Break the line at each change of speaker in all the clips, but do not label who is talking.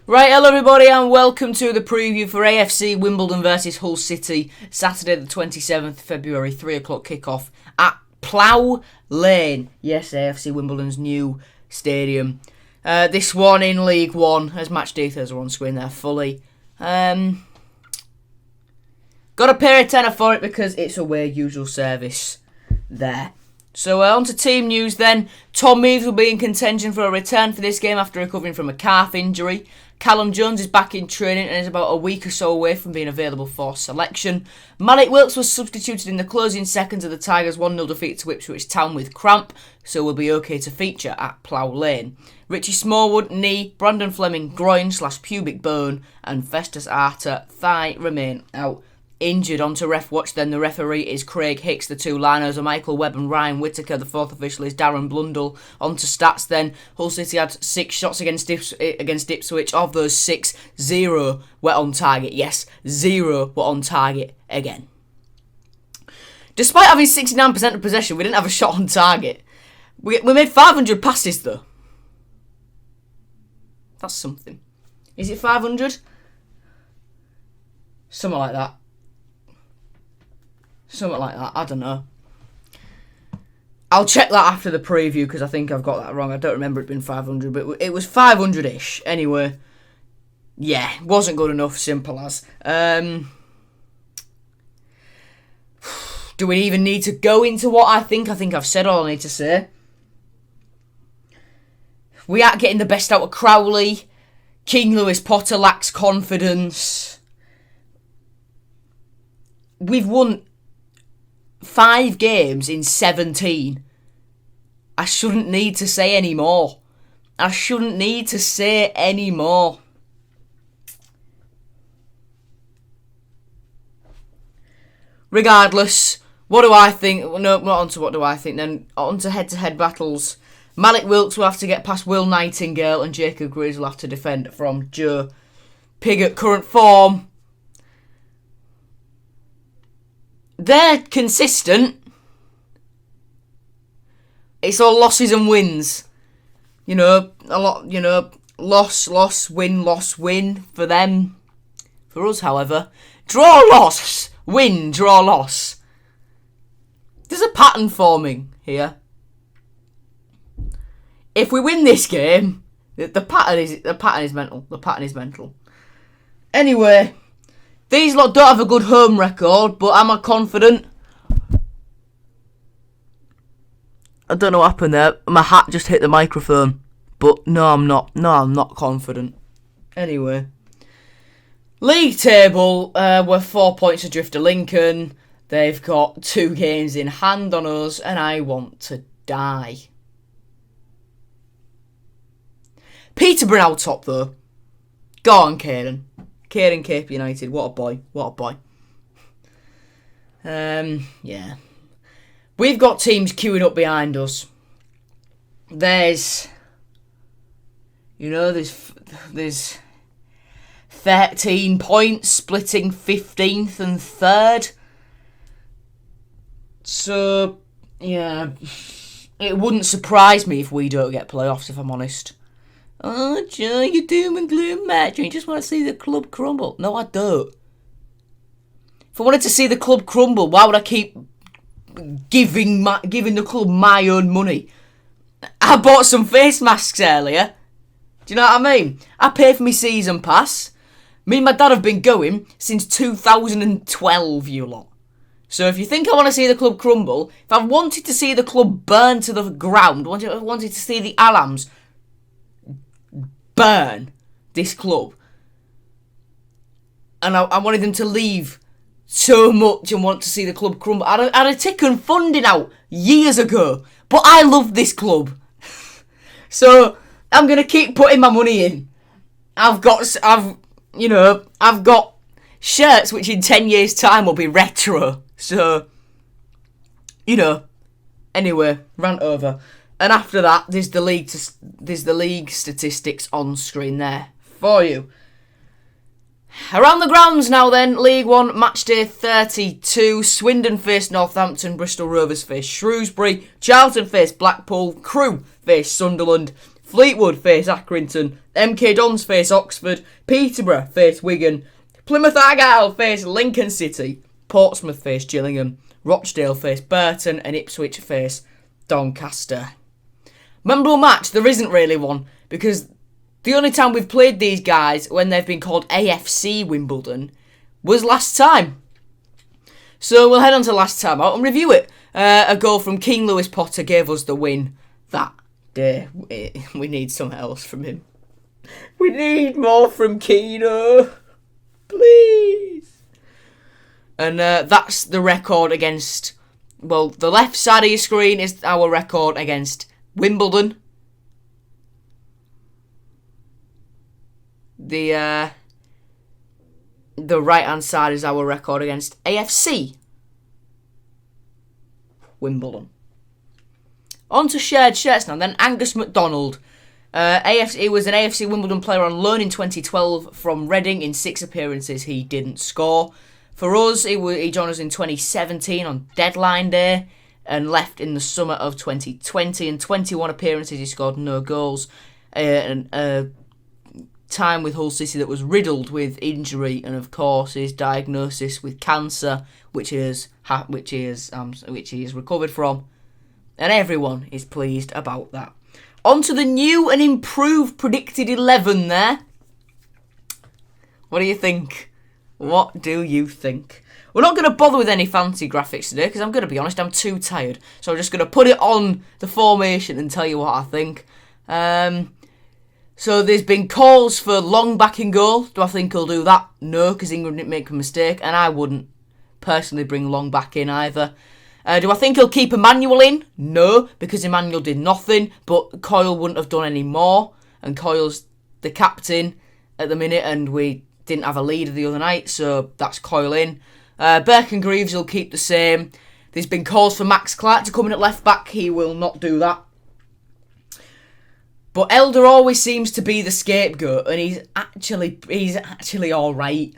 Right, hello everybody and welcome to the preview for AFC Wimbledon versus Hull City, Saturday the 27th February, 3 o'clock kickoff at Plough Lane. Yes, AFC Wimbledon's new stadium. This one in League One, as match details are on screen there fully. Got to pay a tenner for it because it's away, usual service there. So on to team news then. Tom Meads will be in contention for a return for this game after recovering from a calf injury. Callum Jones is back in training and is about a week or so away from being available for selection. Malik Wilkes was substituted in the closing seconds of the Tigers' 1-0 defeat to Ipswich Town with cramp, so will be okay to feature at Plough Lane. Richie Smallwood, knee, Brandon Fleming, groin/pubic bone, and Festus Arter, thigh, remain out. Injured onto ref watch then. The referee is Craig Hicks. The two liners are Michael Webb and Ryan Whittaker. The fourth official is Darren Blundell. Onto stats then. Hull City had 6 shots against Ipswich. Of those 6, 0 were on target. Yes, 0 were on target again. Despite having 69% of possession, we didn't have a shot on target. We made 500 passes though. That's something. Is it 500? Something like that. Something like that, I don't know. I'll check that after the preview because I think I've got that wrong. I don't remember it being 500, but it was 500-ish. Anyway, yeah, wasn't good enough, simple as. Do we even need to go into what I think? I think I've said all I need to say. We aren't getting the best out of Crowley. King Lewis Potter lacks confidence. We've won 5 games in 17. I shouldn't need to say any more. Regardless, what do I think? No, not onto what do I think then. Onto head-to-head battles. Malik Wilkes will have to get past Will Nightingale and Jacob Greaves will have to defend from Joe Pigott. Current form. They're consistent. It's all losses and wins. A lot, loss, win for them. For us, however, draw, loss, win, draw, loss. There's a pattern forming here. If we win this game, the pattern is mental. Anyway, these lot don't have a good home record, but am I confident? I don't know what happened there. My hat just hit the microphone. But no, I'm not. No, I'm not confident. Anyway. League table, we're 4 points adrift of Lincoln. They've got 2 games in hand on us, and I want to die. Peterborough out top, though. Go on, Kieran. Kieran Cape United, what a boy. Yeah. We've got teams queuing up behind us. There's 13 points splitting 15th and 3rd. So, yeah, it wouldn't surprise me if we don't get playoffs, if I'm honest. Oh, Joe, you doom and gloom match. You just want to see the club crumble. No, I don't. If I wanted to see the club crumble, why would I keep giving the club my own money? I bought some face masks earlier. Do you know what I mean? I pay for my season pass. Me and my dad have been going since 2012, you lot. So if you think I want to see the club crumble, if I wanted to see the club burn to the ground, wanted to see the Alams burn this club, and I wanted them to leave so much and want to see the club crumble, I'd have taken funding out years ago. But I love this club. So I'm going to keep putting my money in. I've got shirts which in 10 years' time will be retro. So, anyway, rant over. And after that, there's the league statistics on screen there for you. Around the grounds now then, League 1, Matchday 32, Swindon face Northampton, Bristol Rovers face Shrewsbury, Charlton face Blackpool, Crewe face Sunderland, Fleetwood face Accrington. MK Dons face Oxford. Peterborough face Wigan. Plymouth Argyle face Lincoln City. Portsmouth face Gillingham. Rochdale face Burton. And Ipswich face Doncaster. Memorable match? There isn't really one, because the only time we've played these guys when they've been called AFC Wimbledon was last time. So we'll head on to last time out and review it. A goal from Keane Lewis Potter gave us the win that day. We need something else from him. We need more from Keano. Please. And that's the record against... Well, the left side of your screen is our record against Wimbledon. The right-hand side is our record against AFC Wimbledon. On to shared shirts now. Then Angus MacDonald. He was an AFC Wimbledon player on loan in 2012 from Reading. In 6 appearances, he didn't score. For us, he joined us in 2017 on deadline day and left in the summer of 2020. In 21 appearances, he scored no goals. Time with Hull City that was riddled with injury, and of course his diagnosis with cancer, which he has recovered from, and everyone is pleased about that. On to the new and improved predicted 11 there. What do you think? What do you think? We're not going to bother with any fancy graphics today, because I'm going to be honest, I'm too tired. So I'm just going to put it on the formation and tell you what I think. So there's been calls for Long back in goal. Do I think he'll do that? No, because England didn't make a mistake, and I wouldn't personally bring Long back in either. Do I think he'll keep Emmanuel in? No, because Emmanuel did nothing, but Coyle wouldn't have done any more, and Coyle's the captain at the minute, and we didn't have a leader the other night, so that's Coyle in. Burke and Greaves will keep the same. There's been calls for Max Clark to come in at left back. He will not do that. But Elder always seems to be the scapegoat, and he's actually all right.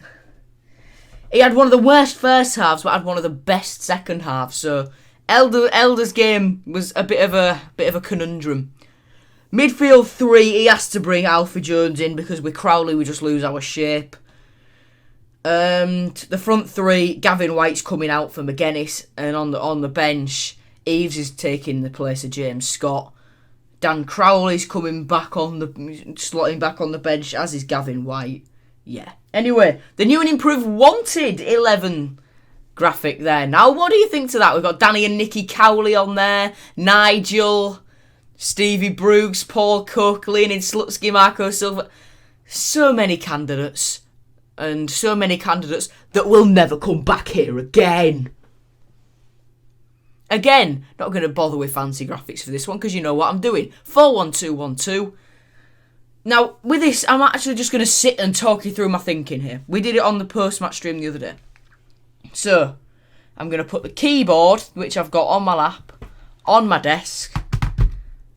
He had one of the worst first halves, but had one of the best second halves. So Elder's game was a bit of a conundrum. Midfield 3, he has to bring Alfie Jones in, because with Crowley we just lose our shape. The front 3, Gavin White's coming out for McGuinness, and on the bench, Eves is taking the place of James Scott. Dan Crowley's slotting back on the bench, as is Gavin White. Yeah. Anyway, the new and improved wanted 11 graphic there. Now, what do you think to that? We've got Danny and Nicky Cowley on there, Nigel, Stevie Brooks, Paul Cook, Leonid Slutsky, Marco Silva. So many candidates. And so many candidates that will never come back here again. Again, not going to bother with fancy graphics for this one, because you know what I'm doing. 4-1-2-1-2. Now, with this, I'm actually just going to sit and talk you through my thinking here. We did it on the post-match stream the other day. So, I'm going to put the keyboard, which I've got on my lap, on my desk,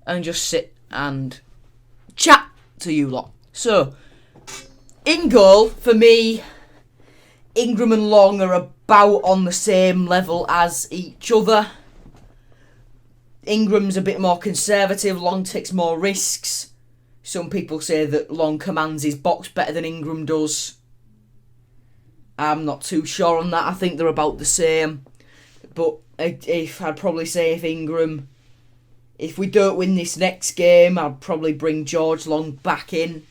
and just sit and chat to you lot. So, in goal, for me, Ingram and Long are about on the same level as each other. Ingram's a bit more conservative, Long takes more risks. Some people say that Long commands his box better than Ingram does. I'm not too sure on that. I think they're about the same. But I'd probably say if we don't win this next game, I'd probably bring George Long back in.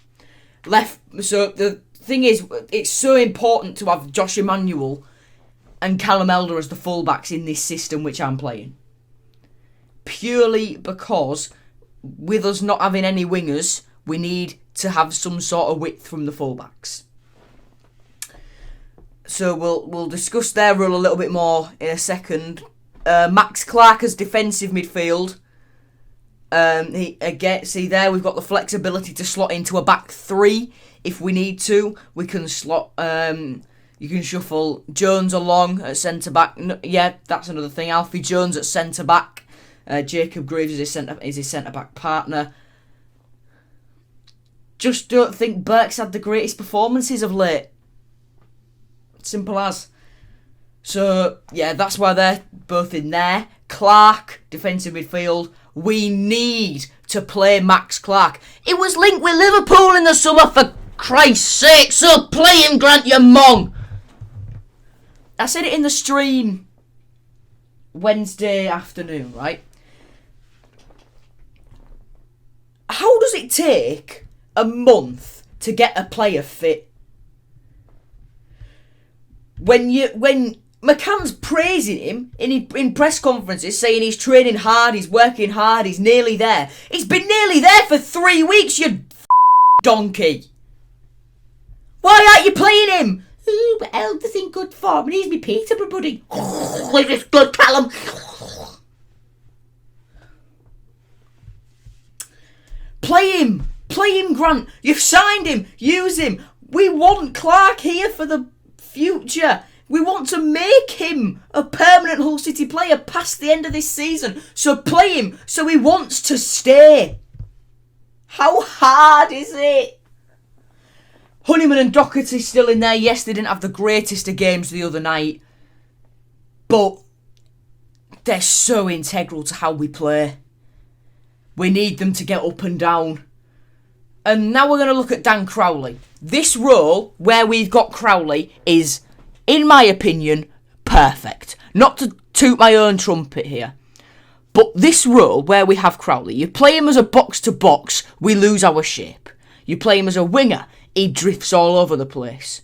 So the thing is, it's so important to have Josh Emmanuel and Callum Elder as the fullbacks in this system which I'm playing. Purely because with us not having any wingers, we need to have some sort of width from the fullbacks. So we'll discuss their role a little bit more in a second. Max Clark as defensive midfield. See there, we've got the flexibility to slot into a back 3 if we need to. We can slot. You can shuffle Jones along at centre back. Yeah, that's another thing. Alfie Jones at centre back. Jacob Greaves is his centre back partner. Just don't think Burke's had the greatest performances of late. Simple as. So yeah, that's why they're both in there. Clark, defensive midfield. We need to play Max Clark. It was linked with Liverpool in the summer, for Christ's sake, so play him, Grant, you mong. I said it in the stream Wednesday afternoon, right? How does it take a month to get a player fit? When McCann's praising him in press conferences, saying he's training hard, he's working hard, he's nearly there. He's been nearly there for 3 weeks, you donkey. Why aren't you playing him? Ooh, but Elder's in good form and he's my Peterborough buddy. He's just good, Callum. Play him, Grant. You've signed him. Use him. We want Clark here for the future. We want to make him a permanent Hull City player past the end of this season. So play him so he wants to stay. How hard is it? Honeyman and Doherty still in there. Yes, they didn't have the greatest of games the other night. But they're so integral to how we play. We need them to get up and down. And now we're going to look at Dan Crowley. This role where we've got Crowley is, in my opinion, perfect. Not to toot my own trumpet here. But this role where we have Crowley, you play him as a box-to-box, we lose our shape. You play him as a winger, he drifts all over the place.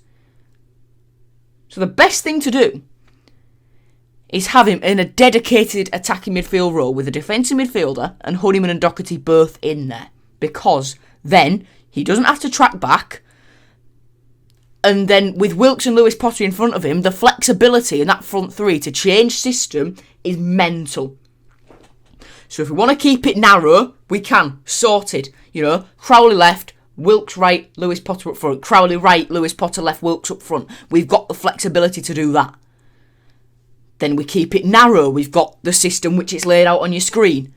So the best thing to do is have him in a dedicated attacking midfield role with a defensive midfielder and Honeyman and Doherty both in there. Because then he doesn't have to track back. And then with Wilkes and Lewis Potter in front of him, the flexibility in that front three to change system is mental. So if we want to keep it narrow, we can. Sorted. Crowley left, Wilkes right, Lewis Potter up front. Crowley right, Lewis Potter left, Wilkes up front. We've got the flexibility to do that. Then we keep it narrow. We've got the system which is laid out on your screen.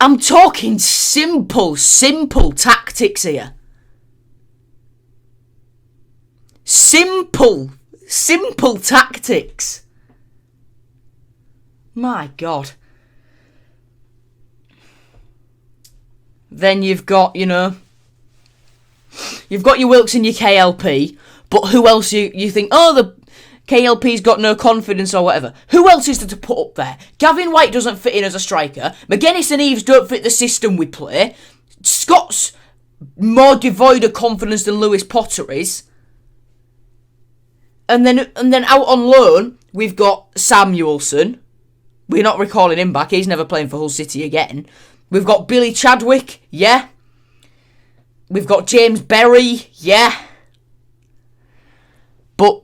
I'm talking simple tactics here. Simple tactics. My God. Then you've got, you've got your Wilkes and your KLP, but who else you think, the KLP's got no confidence or whatever. Who else is there to put up there? Gavin White doesn't fit in as a striker. McGuinness and Eves don't fit the system we play. Scott's more devoid of confidence than Lewis Potter is. And then out on loan, we've got Samuelson. We're not recalling him back. He's never playing for Hull City again. We've got Billy Chadwick. Yeah. We've got James Berry. Yeah. But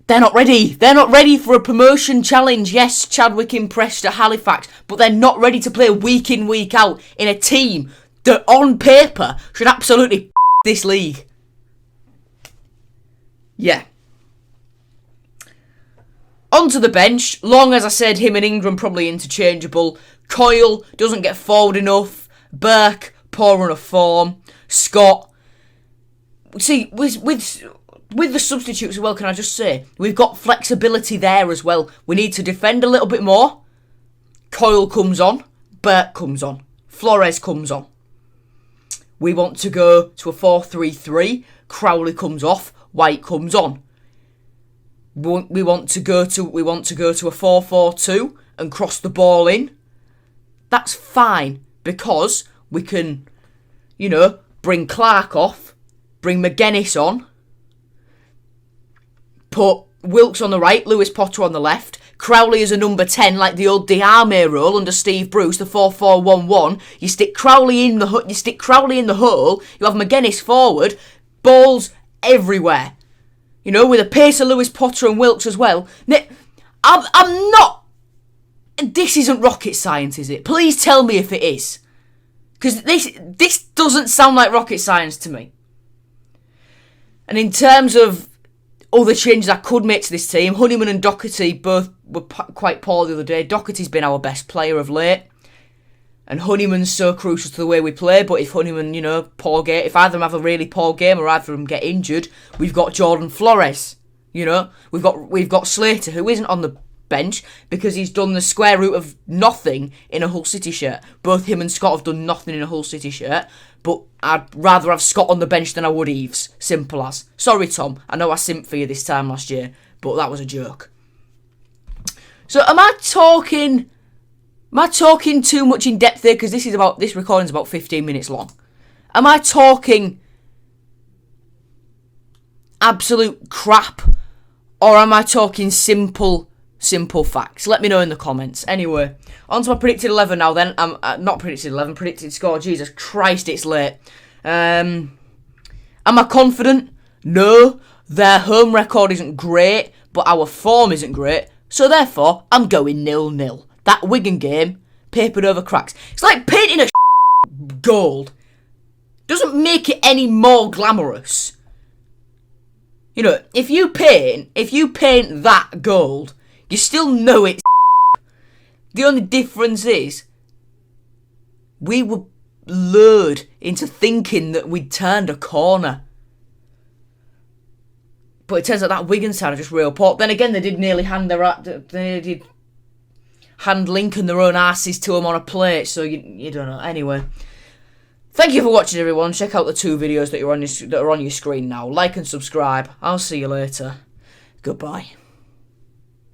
they're not ready. They're not ready for a promotion challenge. Yes, Chadwick impressed at Halifax, but they're not ready to play week in, week out in a team that on paper should absolutely this league. Yeah. Onto the bench. Long, as I said, him and Ingram probably interchangeable. Coyle doesn't get forward enough. Burke, poor run of form. Scott. See, with the substitutes as well, can I just say, we've got flexibility there as well. We need to defend a little bit more. Coyle comes on. Burke comes on. Flores comes on. We want to go to a 4-3-3. Crowley comes off. White comes on. We want to go to a 4-4-2 and cross the ball in. That's fine because we can, bring Clark off, bring McGuinness on, put Wilkes on the right, Lewis Potter on the left, Crowley as a number 10 like the old Diarme role under Steve Bruce, the 4-4-1-1. You stick Crowley in the hole, you have McGuinness forward, balls everywhere. With the pace of Lewis Potter and Wilkes as well. I'm not... This isn't rocket science, is it? Please tell me if it is. Because this doesn't sound like rocket science to me. And in terms of other changes I could make to this team, Honeyman and Doherty both were quite poor the other day. Doherty's been our best player of late. And Honeyman's so crucial to the way we play. But if Honeyman, poor game, if either of them have a really poor game or either of them get injured, we've got Jordan Flores. We've got Slater, who isn't on the bench because he's done the square root of nothing in a Hull City shirt. Both him and Scott have done nothing in a Hull City shirt, but I'd rather have Scott on the bench than I would Eves. Simple as. Sorry, Tom. I know I simped for you this time last year, but that was a joke. So am I talking too much in depth here? Because this recording's about 15 minutes long. Am I talking absolute crap, or am I talking simple facts? Let me know in the comments. Anyway, on to my predicted 11 now then. Not predicted 11, predicted score. Jesus Christ, it's late. Am I confident? No. Their home record isn't great, but our form isn't great. So therefore, I'm going 0-0. That Wigan game, papered over cracks. It's like painting a gold. Doesn't make it any more glamorous. You know, if you paint that gold, you still know it's The only difference is we were lured into thinking that we'd turned a corner. But it turns out that Wigan side are just real poor. Then again, they did nearly hand Lincoln their own asses to them on a plate, so you don't know. Anyway, thank you for watching, everyone. Check out the 2 videos that are on your screen now. Like and subscribe. I'll see you later. Goodbye.